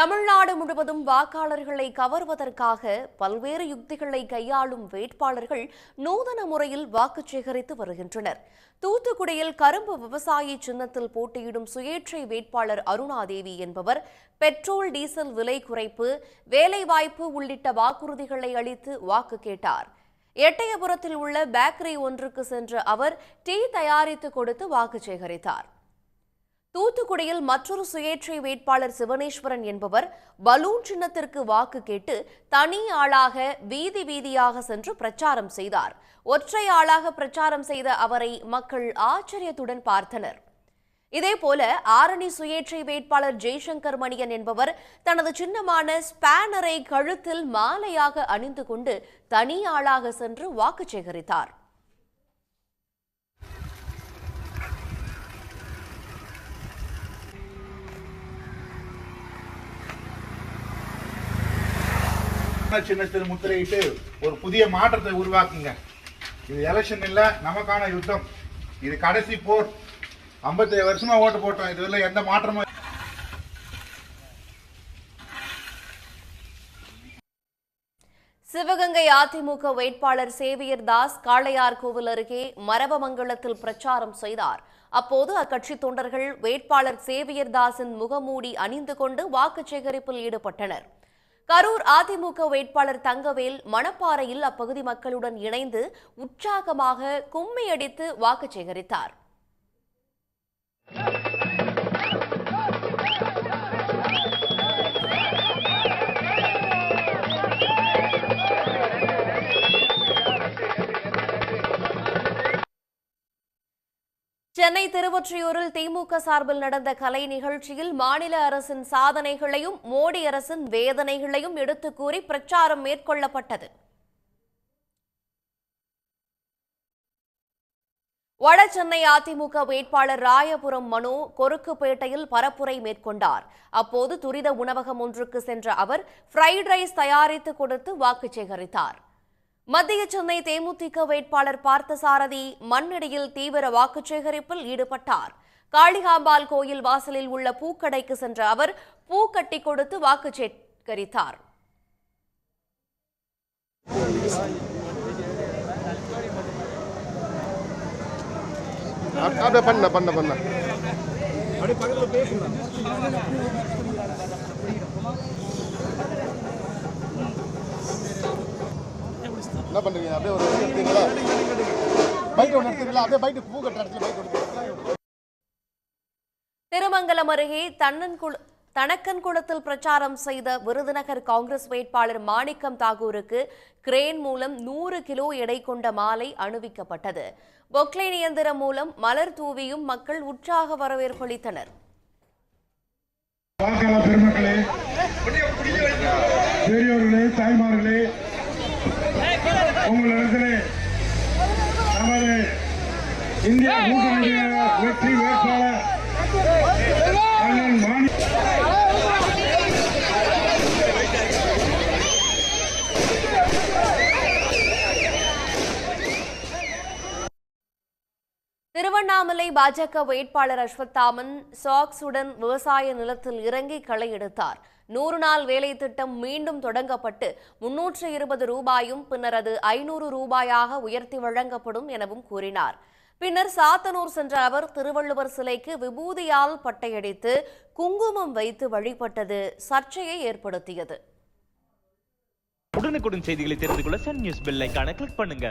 தமிழ்நாடு முழுவதும் வாக்காளர்களை கவர்வதற்காக பல்வேறு யுக்திகளை கையாளும் வேட்பாளர்கள் நூதன முறையில் வாக்கு சேகரித்து வருகின்றனர். தூத்துக்குடியில் கரும்பு விவசாயி சின்னத்தில் போட்டியிடும் சுயேட்சை வேட்பாளர் அருணாதேவி என்பவர் பெட்ரோல் டீசல் விலை குறைப்பு, வேலைவாய்ப்பு உள்ளிட்ட வாக்குறுதிகளை அளித்து வாக்கு கேட்டார். எட்டயபுரத்தில் உள்ள பேக்கரி ஒன்றுக்கு சென்ற அவர் டீ தயாரித்து கொடுத்து வாக்கு சேகரித்தார். தூத்துக்குடியில் மற்றொரு சுயேட்சை வேட்பாளர் சிவனேஸ்வரன் என்பவர் பலூன் சின்னத்திற்கு வாக்கு கேட்டு தனி ஆளாக வீதி வீதியாக சென்று பிரச்சாரம் செய்தார். ஒற்றை ஆளாக பிரச்சாரம் செய்த அவரை மக்கள் ஆச்சரியத்துடன் பார்த்தனர். இதேபோல ஆரணி சுயேட்சை வேட்பாளர் ஜெய்சங்கர் மணியன் என்பவர் தனது சின்னமான ஸ்பேனரை கழுத்தில் மாலையாக அணிந்து கொண்டு தனி ஆளாக சென்று வாக்கு சேகரித்தார். சின்னத்தில் முத்திரையிட்டு ஒரு புதிய மாற்றத்தை உருவாக்குங்க. இது எலெக்ஷன் இல்ல, நமக்கான யுத்தம். இது கடைசி போர். 57 வருஷமா ஓட்டு போட்டோம். இதுல எந்த மாற்றமும். சிவகங்கை அதிமுக வேட்பாளர் சேவியர் தாஸ் காளையார்கோவில் அருகே மரபமங்கலத்தில் பிரச்சாரம் செய்தார். அப்போது அக்கட்சி தொண்டர்கள் வேட்பாளர் சேவியர் தாஸின் முகமூடி அணிந்து கொண்டு வாக்கு சேகரிப்பில் ஈடுபட்டனர். கரூர் அதிமுக வேட்பாளர் தங்கவேல் மணப்பாறையில் அப்பகுதி மக்களுடன் இணைந்து உற்சாகமாக கும்மியடித்து வாக்கு சேகரித்தார். சென்னை திருவொற்றியூரில் திமுக சார்பில் நடந்த கலை நிகழ்ச்சியில் மாநில அரசின் சாதனைகளையும் மோடி அரசின் வேதனைகளையும் எடுத்துக் கூறி பிரச்சாரம் மேற்கொள்ளப்பட்டது. வட சென்னை அதிமுக வேட்பாளர் ராயபுரம் மனோ கொருக்குப்பேட்டையில் பரப்புரை மேற்கொண்டார். அப்போது துரித உணவகம் ஒன்றுக்கு சென்ற அவர் ஃப்ரைட் ரைஸ் தயாரித்து கொடுத்து வாக்கு சேகரித்தார். மத்திய சென்னை தேமுதிக வேட்பாளர் பார்த்தசாரதி மண்ணடியில் தீவிர வாக்கு சேகரிப்பில் ஈடுபட்டார். காளிகாம்பாள் கோயில் வாசலில் உள்ள பூக்கடைக்கு சென்ற அவர் பூ கட்டி கொடுத்து வாக்கு சேகரித்தார். என்ன பண்றீங்க? அப்படியே ஒரு எடுத்தீங்களா? பைக் ஒன்று எடுத்தீங்களா? அப்படியே பைக் பூ கட்டுற இடத்துல பைக் ஒன்று. திருமங்கலம் அருகே தனக்கன்குளத்தில் பிரச்சாரம் செய்த விருதுநகர் காங்கிரஸ் வேட்பாளர் மாணிக்கம் தாகூருக்கு கிரேன் மூலம் 100 கிலோ எடை கொண்ட மாலை அணிவிக்கப்பட்டது. பொக்லைன் இயந்திரம் மூலம் மலர் தூவியும் மக்கள் உற்சாக வரவேற்பு அளித்தனர். பெருமக்களே, பெரியோர்களே, தாய்மார்களே, உங்களிடத்திலே நமது இந்திய கூட்டணியுடைய வெற்றி வேட்பாளர் திருவண்ணாமலை பாஜக வேட்பாளர் அஸ்வத்தாமன் சாக்ஸுடன் விவசாய நிலத்தில் இறங்கி களை எடுத்தார். 100 நாள் வேலை திட்டம் மீண்டும் தொடங்கப்பட்டு 320 ரூபாயும் பின்னர் அது 500 ரூபாயாக உயர்த்தி வழங்கப்படும் எனவும் கூறினார். பின்னர் சாத்தனூர் சென்ற அவர் திருவள்ளுவர் சிலைக்கு விபூதியால் பட்டையடித்து குங்குமம் வைத்து வழிபட்டது சர்ச்சையை ஏற்படுத்தியது. உடனுக்குடன் செய்திகளை தெரிந்து கொள்ள சன் நியூஸ் பெல் ஐகானை கிளிக் பண்ணுங்க.